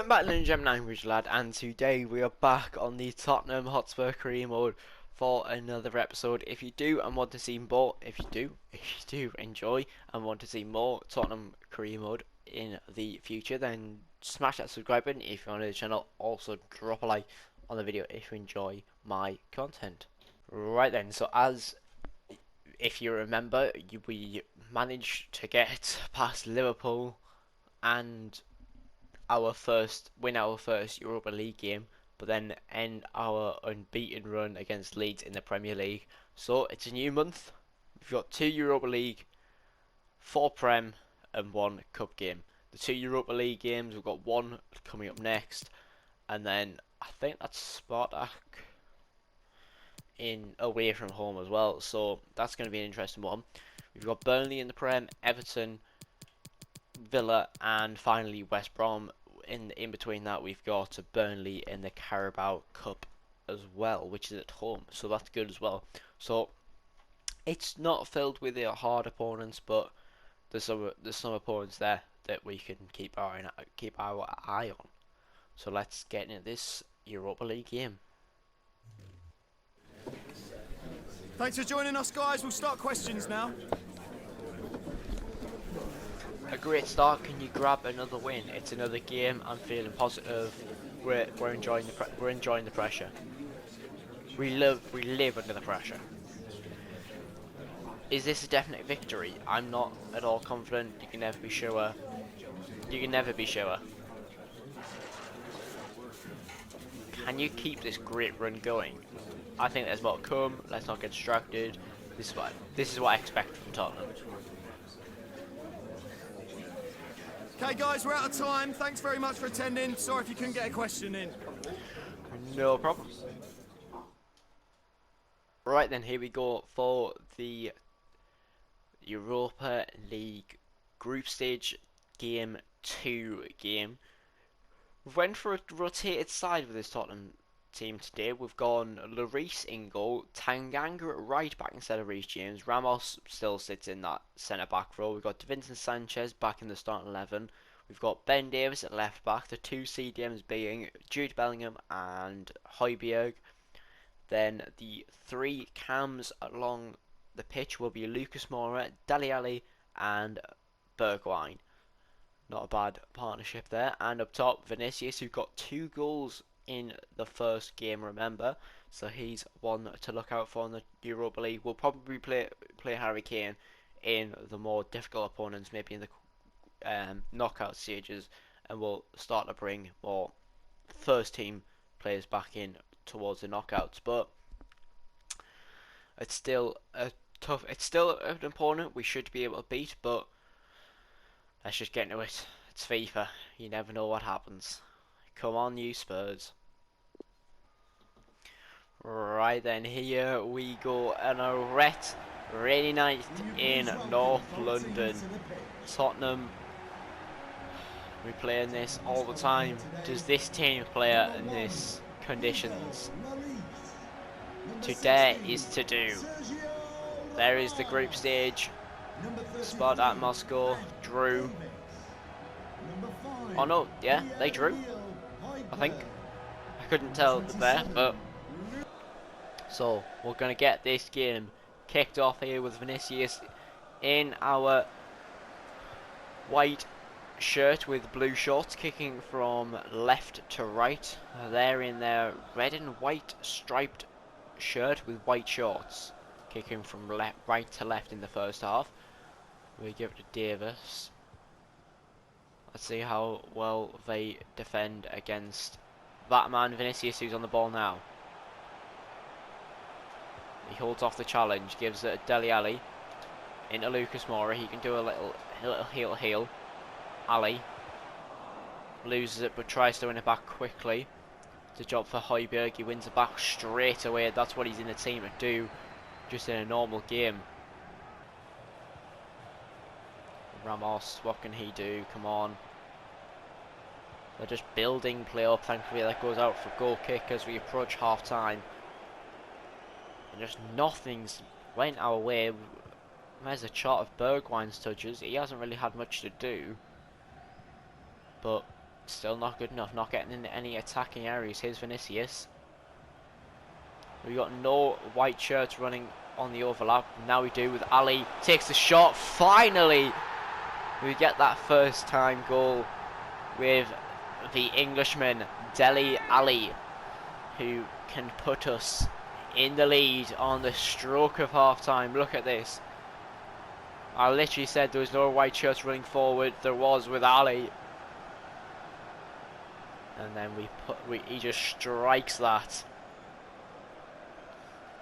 Welcome back, Ninja Gem Language Lad, and today we are back on the Tottenham Hotspur career mode for another episode. If you do and want to see more, if you do enjoy and want to see more Tottenham career mode in the future, then smash that subscribe button if you're on the channel. Also drop a like on the video if you enjoy my content. Right then, so if you remember, we managed to get past Liverpool and win our first Europa League game, but then end our unbeaten run against Leeds in the Premier League. So it's a new month. We've got 2 Europa League, 4 Prem, and 1 Cup game. The 2 Europa League games, we've got 1 coming up next, and then I think that's Spartak in away from home as well. So that's going to be an interesting one. We've got Burnley in the Prem, Everton, Villa, and finally West Brom. In between that, we've got Burnley in the Carabao Cup as well, which is at home, so that's good as well. So it's not filled with hard opponents, but there's some opponents there that we can keep our eye on. So let's get into this Europa League game. Thanks for joining us, guys. We'll start questions now. A great start. Can you grab another win? It's another game. I'm feeling positive. We're enjoying the pressure. We live under the pressure. Is this a definite victory? I'm not at all confident. You can never be sure. You can never be sure. Can you keep this great run going? I think there's more to come. Let's not get distracted. This is what I expect from Tottenham. Okay, guys, we're out of time. Thanks very much for attending. Sorry if you couldn't get a question in. No problem. Right then, here we go for the Europa League group stage game 2 game. We went for a rotated side with this Tottenham team today. We've gone Lloris in goal, Tanganga at right back instead of Reece James. Ramos still sits in that centre back role. We've got Davinson Sanchez back in the starting 11. We've got Ben Davies at left back. The 2 CDMs being Jude Bellingham and Højbjerg. Then the 3 cams along the pitch will be Lucas Moura, Dele Alli and Bergwijn. Not a bad partnership there. And up top, Vinicius, who got 2 goals in the first game, remember, so he's one to look out for in the Europa League. We'll probably play Harry Kane in the more difficult opponents, maybe in the knockout stages, and we'll start to bring more first team players back in towards the knockouts. But it's still an opponent we should be able to beat, but let's just get into it. It's FIFA, you never know what happens. Come on, you Spurs. Right then, here we go. On a rainy night in North London. Tottenham, we play in this all the time. Does this team play in these conditions? Today is to do. There is the group stage. Spartak Moscow drew. Oh no, yeah, they drew. I think. I couldn't tell there, but so we're gonna get this game kicked off here with Vinicius in our white shirt with blue shorts, kicking from left to right. They're in their red and white striped shirt with white shorts, kicking from right to left in the first half. We give it to Davis. Let's see how well they defend against that man Vinicius, who's on the ball now. He holds off the challenge, gives it to Dele Alli into Lucas Moura. He can do a little heel. Ali loses it but tries to win it back quickly. It's a job for Højbjerg. He wins it back straight away. That's what he's in the team to do, just in a normal game. Ramos, what can he do? Come on. They're just building play up. Thankfully that goes out for goal kick as we approach half time. And just nothing's went our way. There's a shot of Bergwijn's touches. He hasn't really had much to do. But Still not good enough, not getting into any attacking areas. Here's Vinicius. We got no white shirts running on the overlap. Now we do with Ali. Takes the shot. Finally, we get that first time goal with the Englishman, Dele Alli, who can put us in the lead on the stroke of half time. Look at this. I literally said there was no white shirts running forward. There was with Ali. And then he just strikes that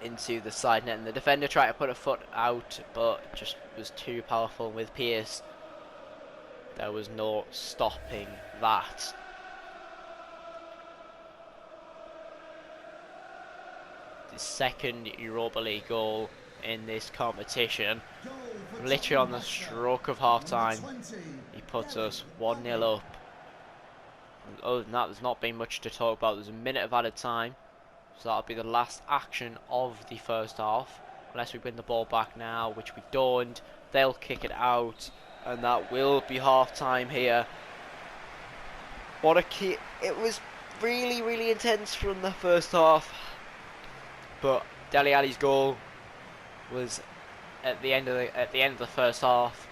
into the side net, and the defender tried to put a foot out, but just was too powerful with Pierce. There was no stopping that. The second Europa League goal in this competition, literally on the stroke of half time. He puts us 1-0 up. Other than that, there's not been much to talk about. There's a minute of added time, so that'll be the last action of the first half, unless we win the ball back now, which we don't. They'll kick it out, and that will be half time here. What a key! It was really intense from the first half, but Dele Alli's goal was at the end of the first half,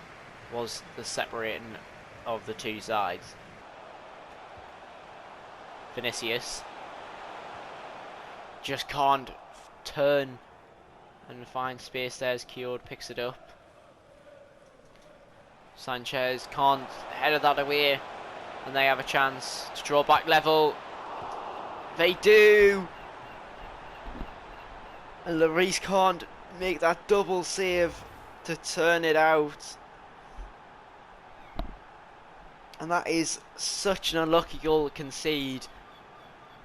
was the separating of the two sides. Vinicius just can't turn and find space there as Keogh picks it up. Sanchez can't header that away, and they have a chance to draw back level. They do! And Lloris can't make that double save to turn it out. And that is such an unlucky goal to concede.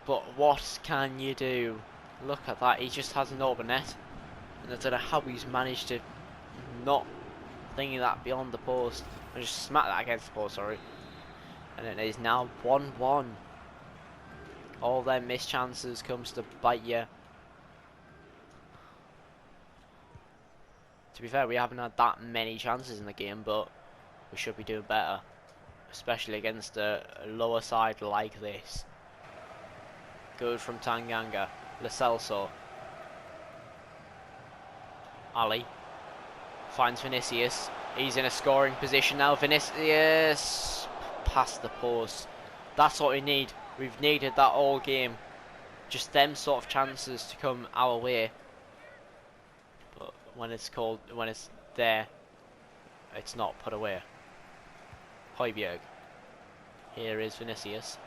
But what can you do? Look at that, he just has an open net. And I don't know how he's managed to not thingy that beyond the post. I just smack that against the post, sorry. And it is now 1-1. All their missed chances comes to bite you. To be fair, we haven't had that many chances in the game, but we should be doing better. Especially against a lower side like this. Good from Tanganga. Lo Celso. Ali finds Vinicius. He's in a scoring position now. Vinicius past the post. That's what we need. We've needed that all game. Just them sort of chances to come our way. But when it's there, it's not put away. Højbjerg. Here is Vinicius.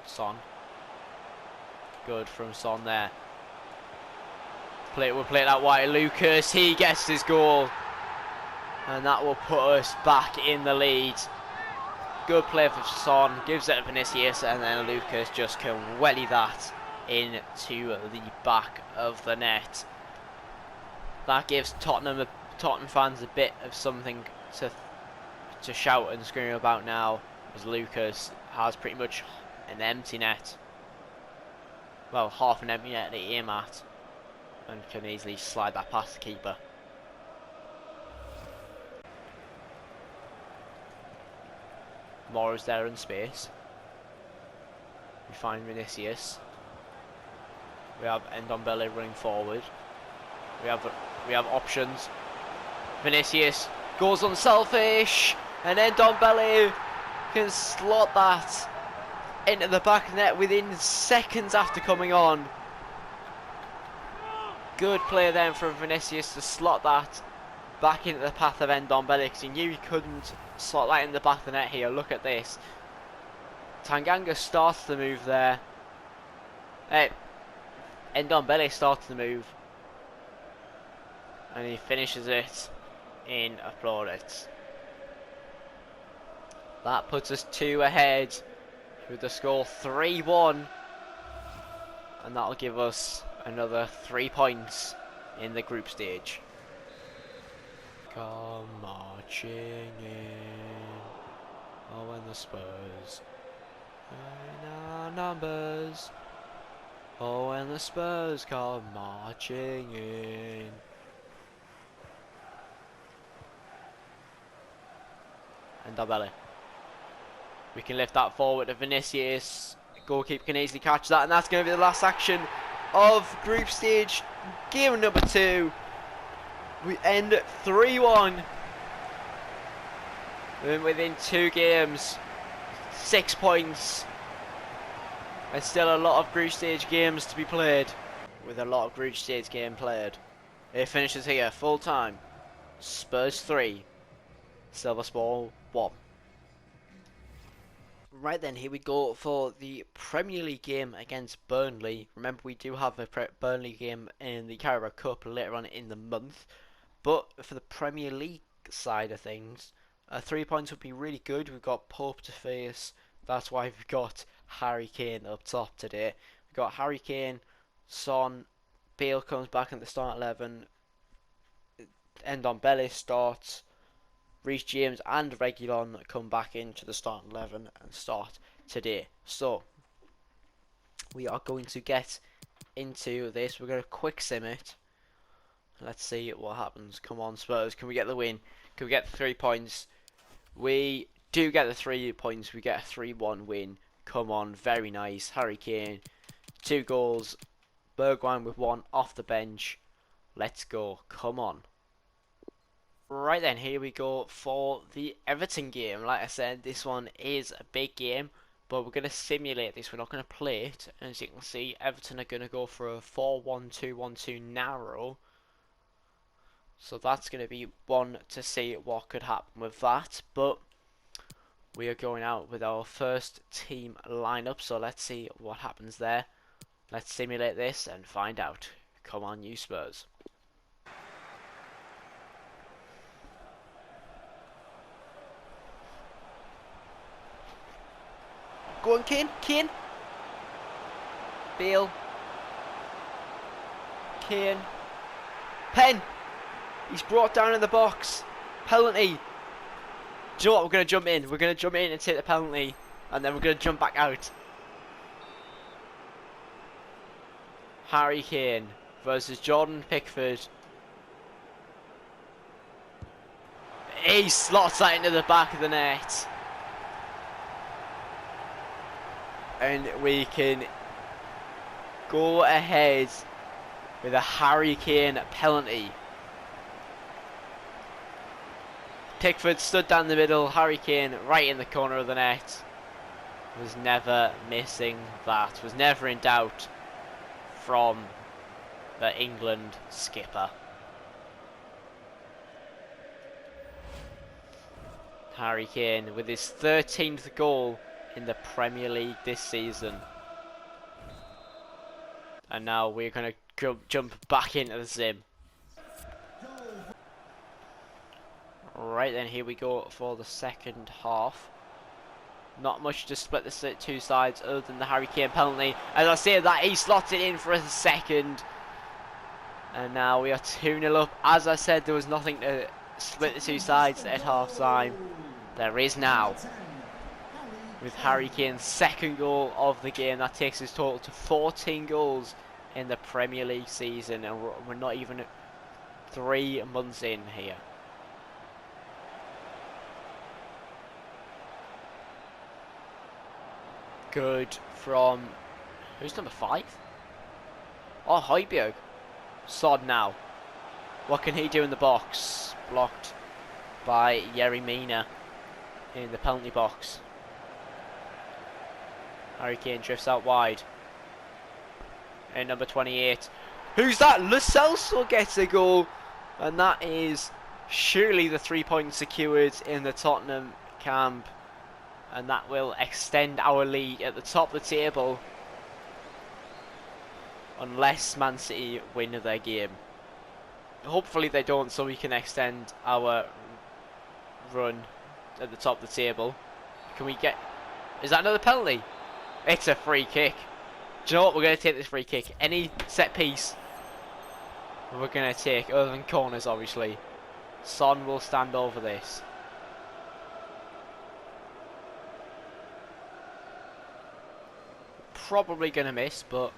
Son. Good from Son there. We'll play that wide. Lucas, he gets his goal. And that will put us back in the lead. Good play for Son. Gives it to Vinicius, and then Lucas just can welly that into the back of the net. That gives Tottenham fans a bit of something to shout and scream about now, as Lucas has pretty much an empty net. Well, half an empty net to aim at, and can easily slide that past the keeper. Mora's there in space. We find Vinicius. We have Ndombele running forward. We have options. Vinicius goes unselfish, and Ndombele can slot that into the back of the net within seconds after coming on. Good play then from Vinicius to slot that back into the path of Ndombele, because he knew he couldn't slot that in the back of the net here. Look at this. Tanganga starts the move there. Ndombele starts the move, and he finishes it in a plaudits. That puts us 2 ahead with the score 3-1, and that'll give us another 3 points in the group stage. Come marching in, oh, and the Spurs in our numbers, oh, and the Spurs come marching in. Ndombele We can lift that forward to Vinicius. Goalkeeper can easily catch that, and that's going to be the last action of group stage game number 2. We end 3-1. And within 2 games, 6 points. There's still a lot of group stage games to be played. With a lot of group stage game played. It finishes here, full time. Spurs 3, Silversport 1. Right then, here we go for the Premier League game against Burnley. Remember, we do have a Burnley game in the Carabao Cup later on in the month. But for the Premier League side of things, 3 points would be really good. We've got Pope to face. That's why we've got Harry Kane up top today. We've got Harry Kane, Son, Bale comes back in the start 11. Ndombele starts. Reece James and Reguilon come back into the starting 11 and start today. So, we are going to get into this. We're going to quick sim it. Let's see what happens. Come on, Spurs. Can we get the win? Can we get the 3 points? We do get the 3 points. We get a 3-1 win. Come on, very nice. Harry Kane, 2 goals. Bergwijn with 1 off the bench. Let's go. Come on. Right then, here we go for the Everton game. Like I said, this one is a big game, but we're going to simulate this. We're not going to play it. As you can see, Everton are going to go for a 4-1-2-1-2 narrow. So that's going to be one to see what could happen with that. But we are going out with our first team lineup. So let's see what happens there. Let's simulate this and find out. Come on, you Spurs. Go on, Kane. Kane. Bale. Kane. Pen. He's brought down in the box. Penalty. Do you know what? We're going to jump in. We're going to jump in and take the penalty. And then we're going to jump back out. Harry Kane versus Jordan Pickford. He slots that into the back of the net. And we can go ahead with a Harry Kane penalty. Pickford stood down the middle, Harry Kane right in the corner of the net. Was never missing that, was never in doubt from the England skipper. Harry Kane with his 13th goal in the Premier League this season. And now we're going to jump back into the sim. Right then, here we go for the second half. Not much to split the 2 sides other than the Harry Kane penalty. As I say that, he slots it in for a second. And now we are 2-0 up. As I said, there was nothing to split the 2 sides at half time. There is now. With Harry Kane's 2nd goal of the game, that takes his total to 14 goals in the Premier League season, and we're not even 3 months in here. Good from, who's number 5? Oh, Højbjerg. Sod now. What can he do in the box? Blocked by Yerry Mina in the penalty box. Harry Kane drifts out wide. And number 28. Who's that? Lo Celso gets a goal. And that is surely the 3 points secured in the Tottenham camp. And that will extend our lead at the top of the table. Unless Man City win their game. Hopefully they don't, so we can extend our run at the top of the table. Can we get... Is that another penalty? It's a free kick. Do you know what? We're going to take this free kick. Any set piece we're going to take, other than corners obviously. Son will stand over this. Probably going to miss, but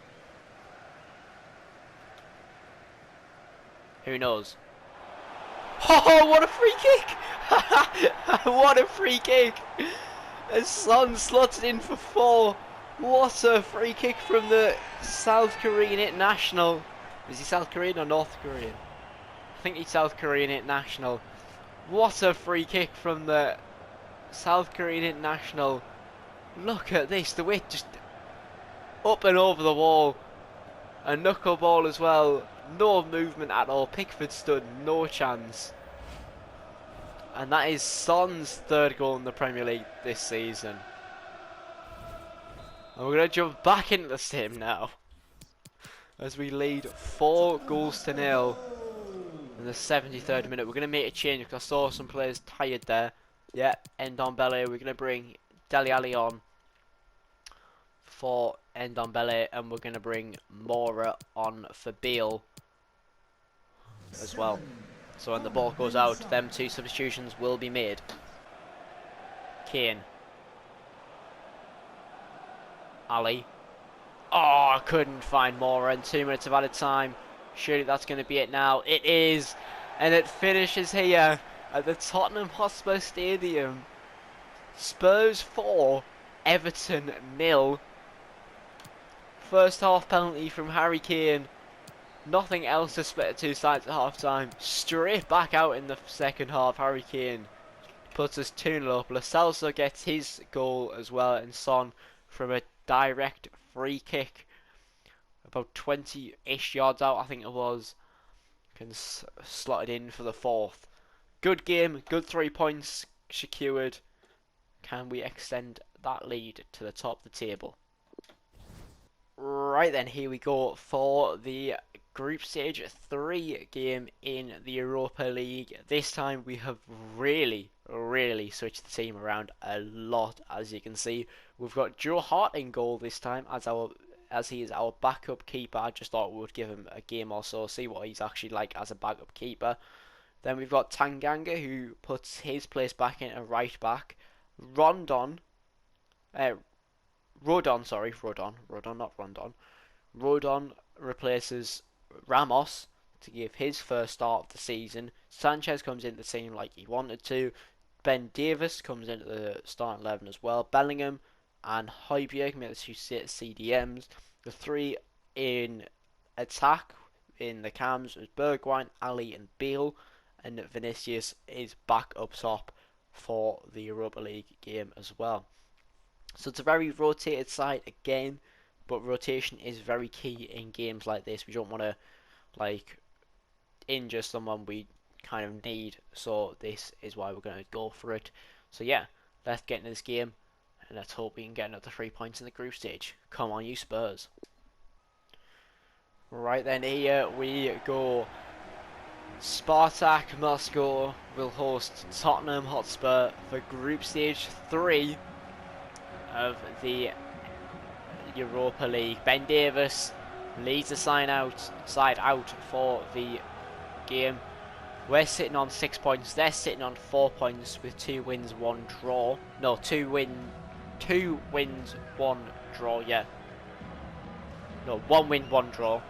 who knows? Oh, what a free kick! What a free kick! As Son slots it in for 4. What a free kick from the South Korean international. Is he South Korean or North Korean? I think he's South Korean international. What a free kick from the South Korean international. Look at this, the weight just up and over the wall. A knuckleball as well. No movement at all. Pickford stood no chance. And that is Son's 3rd goal in the Premier League this season. And we're going to jump back into the sim now, as we lead 4-0 in the 73rd minute. We're going to make a change because I saw some players tired there. Yeah, Ndombele. We're going to bring Dele Alli on for Ndombele, and we're going to bring Mora on for Beale as well. So when the ball goes out, them 2 substitutions will be made. Kane. Ali. Oh, I couldn't find Mora in 2 minutes of added time. Surely that's going to be it now. It is. And it finishes here at the Tottenham Hotspur Stadium. Spurs 4, Everton 0. First half penalty from Harry Kane. Nothing else to split the 2 sides at half time. Straight back out in the second half. Harry Kane puts us 2-0 up. Lo Celso gets his goal as well, and Son from a direct free kick about 20-ish yards out, I think it was, can slot it in for the 4th. Good game, good 3 points secured. Can we extend that lead to the top of the table? Right then, here we go for the Group Stage 3 game in the Europa League. This time we have really switched the team around a lot, as you can see. We've got Joe Hart in goal this time as he is our backup keeper. I just thought we would give him a game or so, see what he's actually like as a backup keeper. Then we've got Tanganga, who puts his place back in a right back. Rodon, not Rondon. Rodon replaces Ramos to give his first start of the season. Sanchez comes into the team like he wanted to. Ben Davis comes into the starting 11 as well. Bellingham and Højbjerg make the 2 CDMs. The 3 in attack in the cams is Bergwijn, Ali and Beale. And Vinicius is back up top for the Europa League game as well. So it's a very rotated side again, but rotation is very key in games like this. We don't want to injure someone we kind of need, so this is why we're going to go for it. So yeah, let's get into this game and let's hope we can get another 3 points in the group stage. Come on, you Spurs. Right then, here we go. Spartak Moscow will host Tottenham Hotspur for Group Stage 3 of the Europa League. Ben Davis leads the side out for the game. We're sitting on 6 points. They're sitting on 4 points with 2 wins, 1 draw. No, 2 wins, 1 draw. Yeah. No, 1 win, 1 draw.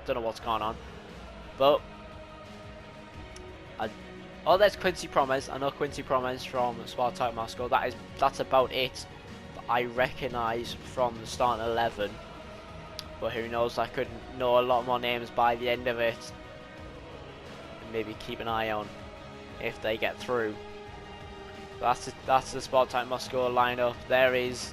Don't know what's going on, but. Oh, there's Quincy Promes. I know Quincy Promes from Spartak Moscow. That's about it that I recognise from the starting 11. But who knows? I could know a lot more names by the end of it. And maybe keep an eye on if they get through. That's the Spartak Moscow lineup. There is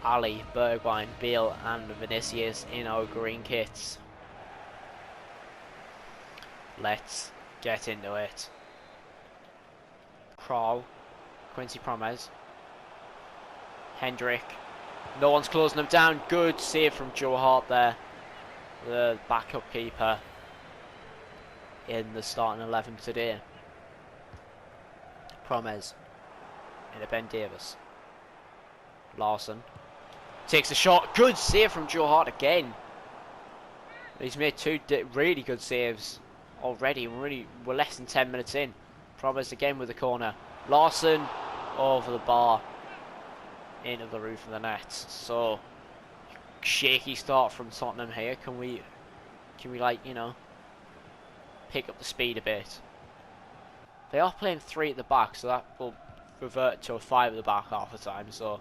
Ali, Bergwijn, Beale, and Vinicius in our green kits. Let's get into it. Crawl, Quincy Promes, Hendrick. No one's closing them down. Good save from Joe Hart there, the backup keeper in the starting 11 today. Promes into Ben Davis. Larson takes a shot. Good save from Joe Hart again. He's made 2 really good saves already. We're less than 10 minutes in. Promes again with the corner. Larson over the bar into the roof of the net. So shaky start from Tottenham here. Can we pick up the speed a bit? They are playing 3 at the back, so that will revert to a 5 at the back half the time. So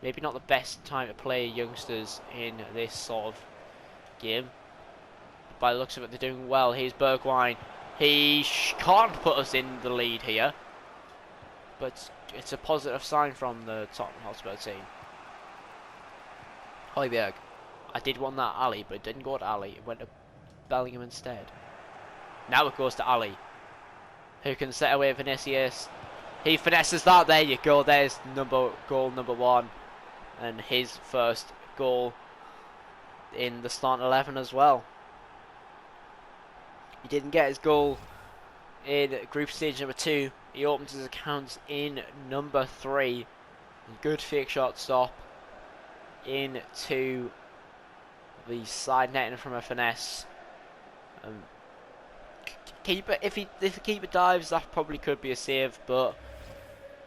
maybe not the best time to play youngsters in this sort of game. By the looks of it, they're doing well. Here's Bergwijn. He can't put us in the lead here, but it's a positive sign from the Tottenham Hotspur team. Højbjerg. I did want that Ali, but it didn't go to Ali. It went to Bellingham instead. Now it goes to Ali, who can set away Vinicius. He finesses that. There you go. There's goal number 1, and his first goal in the starting 11 as well. He didn't get his goal in group stage number 2. He opens his accounts in number 3. Good fake shot stop into the side netting from a finesse. Keeper, if the keeper dives, that probably could be a save, but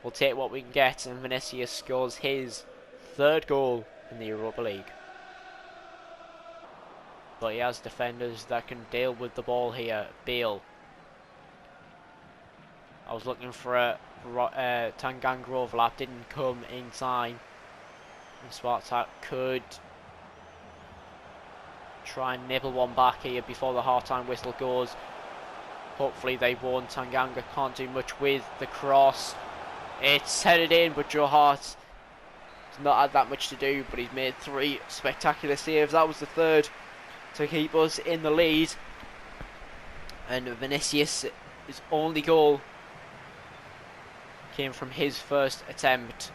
we'll take what we can get. And Vinicius scores his 3rd goal in the Europa League. But he has defenders that can deal with the ball here. Bale. I was looking for a Tanganga overlap, didn't come in time. And Spartak could try and nibble one back here before the half-time whistle goes. Hopefully they won't. Tanganga can't do much with the cross. It's headed in, but Joe Hart has not had that much to do, but he's made 3 spectacular saves. That was the 3rd to keep us in the lead. And Vinicius' only goal came from his first attempt.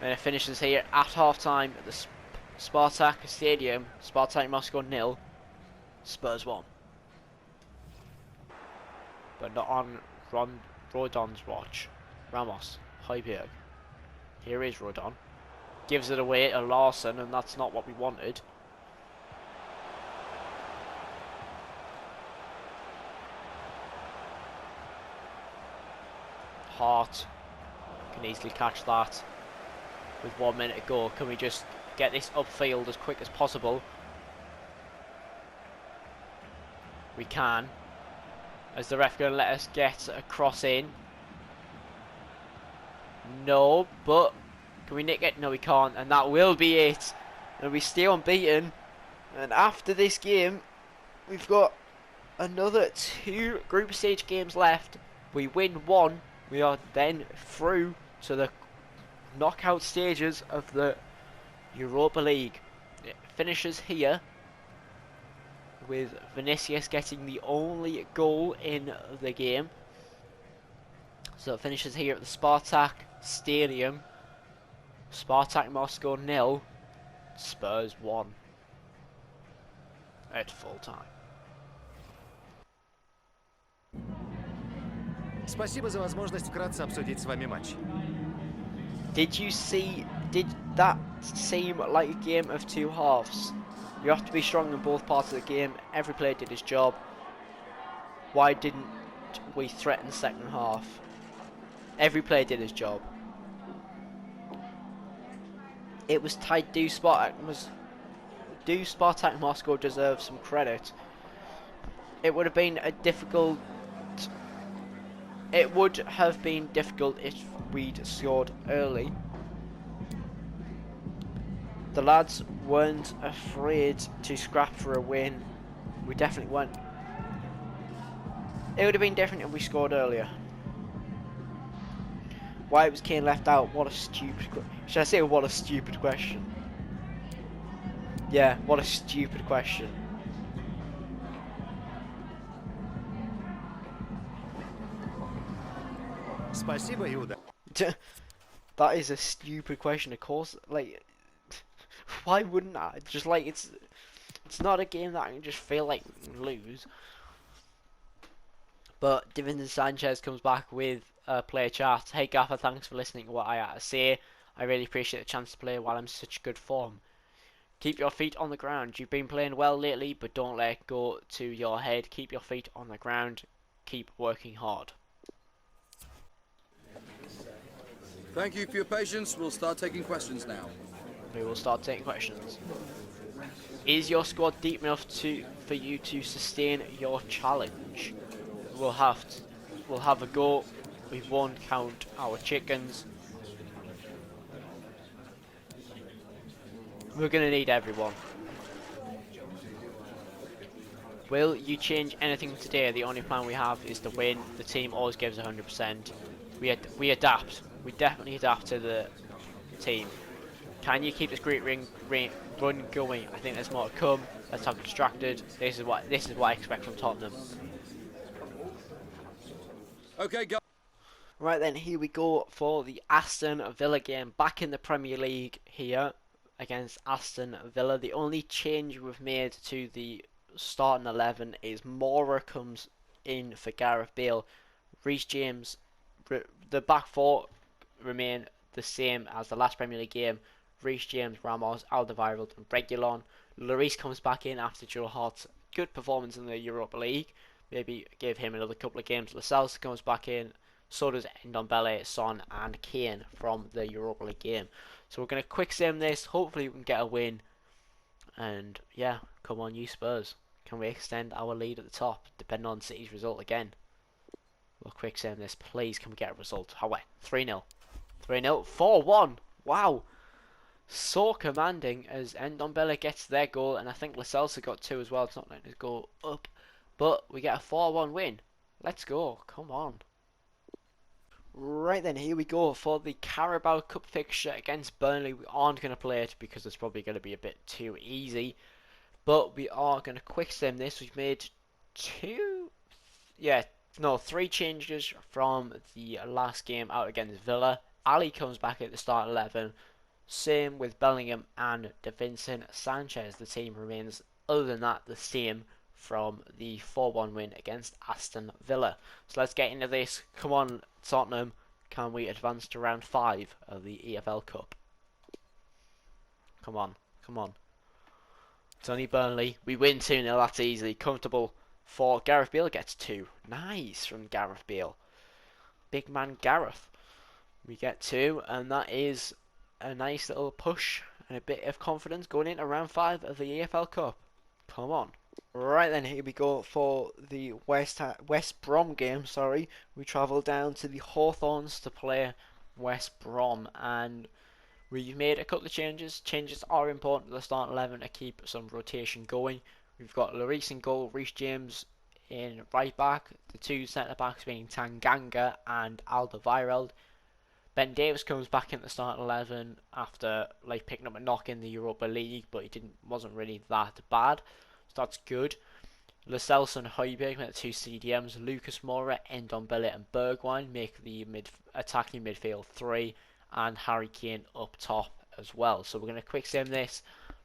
And it finishes here at half-time at the Spartak Stadium. Spartak Moscow 0, Spurs 1. But not on Rodon's watch. Ramos, Højbjerg. Here is Rodon. Gives it away to Larson, and that's not what we wanted. Hart can easily catch that with 1 minute to go. Can we just get this upfield as quick as possible? We can. Is the ref going to let us get a cross in? No, but can we nick it? No, we can't, and that will be it. And we stay unbeaten. And after this game, we've got another 2 group stage games left. We win 1, we are then through to the knockout stages of the Europa League. It finishes here with Vinicius getting the only goal in the game. So it finishes here at the Spartak Stadium. Spartak Moscow 0, Spurs 1 at full time. Спасибо за возможность вкратце обсудить с вами матч. Did that seem like a game of 2 halves? You have to be strong in both parts of the game. Every player did his job. Why didn't we threaten the second half? Every player did his job. It was tight. Do Spartak Moscow deserve some credit? It would have been difficult if we'd scored early. The lads weren't afraid to scrap for a win. We definitely weren't. It would have been different if we scored earlier. Why was Kane left out? What a stupid should I say what a stupid question? Yeah, what a stupid question. Спасибо, Юда. That is a stupid question, of course. Like, why wouldn't I? Just like it's not a game that I can just feel like lose. But Davinson Sanchez comes back with a player chat. Hey Gaffer, thanks for listening to what I had to say. I really appreciate the chance to play while I'm in such good form. Keep your feet on the ground. You've been playing well lately, but don't let it go to your head. Keep your feet on the ground. Keep working hard. Thank you for your patience. We'll start taking questions now. We will start taking questions. Is your squad deep enough for you to sustain your challenge? We'll We'll have a go. We won't count our chickens. We're going to need everyone. Will you change anything today? The only plan we have is to win. The team always gives 100%. We adapt. We definitely adapt to the team. Can you keep this great run going? I think there's more to come. Let's have distracted. This is what I expect from Tottenham. Okay, go. Right then, here we go for the Aston Villa game. Back in the Premier League here against Aston Villa. The only change we've made to the starting 11 is Mora comes in for Gareth Bale. Reece James, the back four remain the same as the last Premier League game. Reece James, Ramos, Alderweireld and Reguilon. Lloris comes back in after Joe Hart's good performance in the Europa League. Maybe give him another couple of games. Lascelles comes back in. So does Ndombele, Son and Kane from the Europa League game. So we're going to quick sim this. Hopefully we can get a win. And yeah, come on you Spurs. Can we extend our lead at the top? Depending on City's result again. We'll quick sim this. Please can we get a result? How 3-0. 3-0. 4-1. Wow. So commanding as Ndombele gets their goal. And I think Lascelles got 2 as well. It's not letting us go up. But we get a 4-1 win. Let's go. Come on. Right then, here we go for the Carabao Cup fixture against Burnley. We aren't going to play it because it's probably going to be a bit too easy. But we are going to quick sim this. We've made 3 changes from the last game out against Villa. Ali comes back at the start 11. Same with Bellingham and Davinson Sanchez. The team remains, other than that, the same from the 4-1 win against Aston Villa. So let's get into this. Come on, Tottenham. Can we advance to round 5 of the EFL Cup? Come on, come on. It's only Burnley. We win 2-0, that's easy. Comfortable for Gareth Bale gets 2. Nice from Gareth Bale. Big man Gareth. We get 2, and that is a nice little push and a bit of confidence going into round 5 of the EFL Cup. Come on. Right then, here we go for the West Brom game. Sorry, we travel down to the Hawthorns to play West Brom, and we've made a couple of changes. Changes are important to the starting 11 to keep some rotation going. We've got Lloris in goal, Reece James in right back, the 2 centre backs being Tanganga and Alderweireld. Ben Davies comes back in the starting 11 after picking up a knock in the Europa League, but he wasn't really that bad. So that's good. Lascelles and Højbjerg make the 2 CDMs. Lucas Moura, Ndombele and Bergwijn make the attacking midfield 3, and Harry Kane up top as well. So we're going to quick sim this.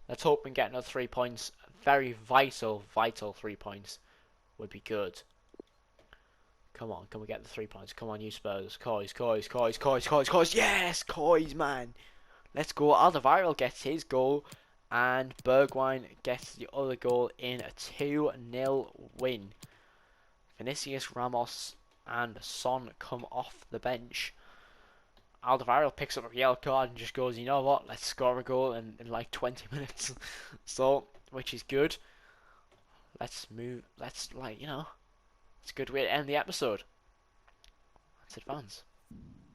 Let's hope we can get another 3 points. Very vital 3 points would be good. Come on, can we get the 3 points? Come on, you Spurs. Coys. Yes, Coys, man. Let's go. Alderweireld gets his goal, and Bergwijn gets the other goal in a 2-0 win. Vinicius, Ramos, and Son come off the bench. Alderweireld picks up a yellow card and just goes, you know what? Let's score a goal in like 20 minutes. So, which is good. Let's move. It's a good way to end the episode. Let's advance.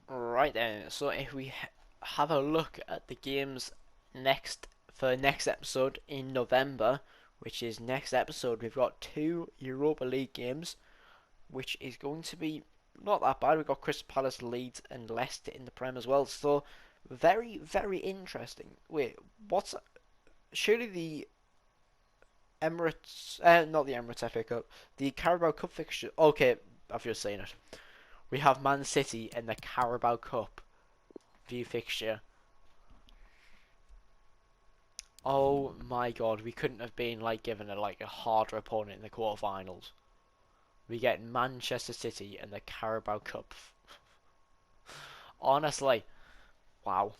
Right then, so if we have a look at the games next episode in November, which is next episode, we've got 2 Europa League games, which is going to be not that bad. We've got Crystal Palace, Leeds, and Leicester in the Prem as well. So very, very interesting. Wait, surely the Emirates, not the Emirates FA Cup, the Carabao Cup fixture. Okay, I've just seen it. We have Man City in the Carabao Cup view fixture. Oh my god, we couldn't have been given a harder opponent in the quarterfinals. We get Manchester City in the Carabao Cup. Honestly, wow.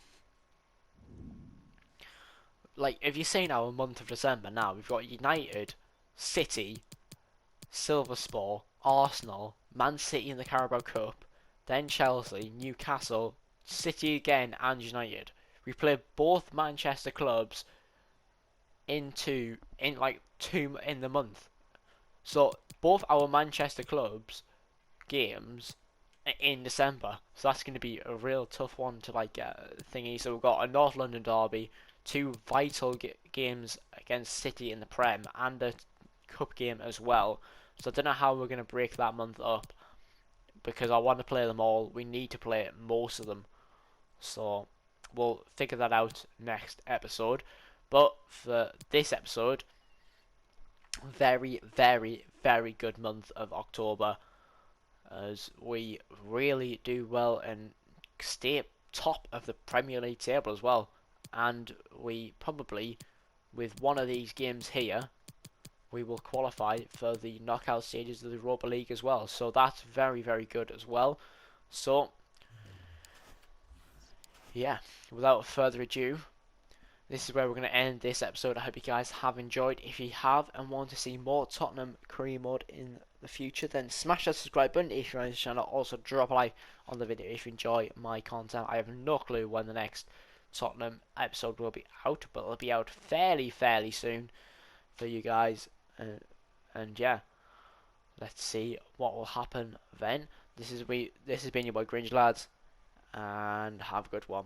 If you say now a month of December now, we've got United, City, Silversport, Arsenal, Man City in the Carabao Cup, then Chelsea, Newcastle, City again, and United. We play both Manchester clubs in the month. So both our Manchester clubs games in December, so that's going to be a real tough one to like thingy. So we've got a North London derby, two vital games against City in the Prem, and a cup game as well. So I don't know how we're going to break that month up because I want to play them all. We need to play most of them, so we'll figure that out next episode. But for this episode, very, very, very good month of October, as we really do well and stay top of the Premier League table as well. And we probably, with one of these games here, we will qualify for the knockout stages of the Europa League as well. So that's very, very good as well. So, yeah, without further ado, this is where we're going to end this episode. I hope you guys have enjoyed. If you have and want to see more Tottenham career mode in the future, then smash that subscribe button if you're on this channel. Also, drop a like on the video if you enjoy my content. I have no clue when the next Tottenham episode will be out, but it'll be out fairly soon for you guys. And yeah, let's see what will happen then. This has been your boy Gringe, lads, and have a good one.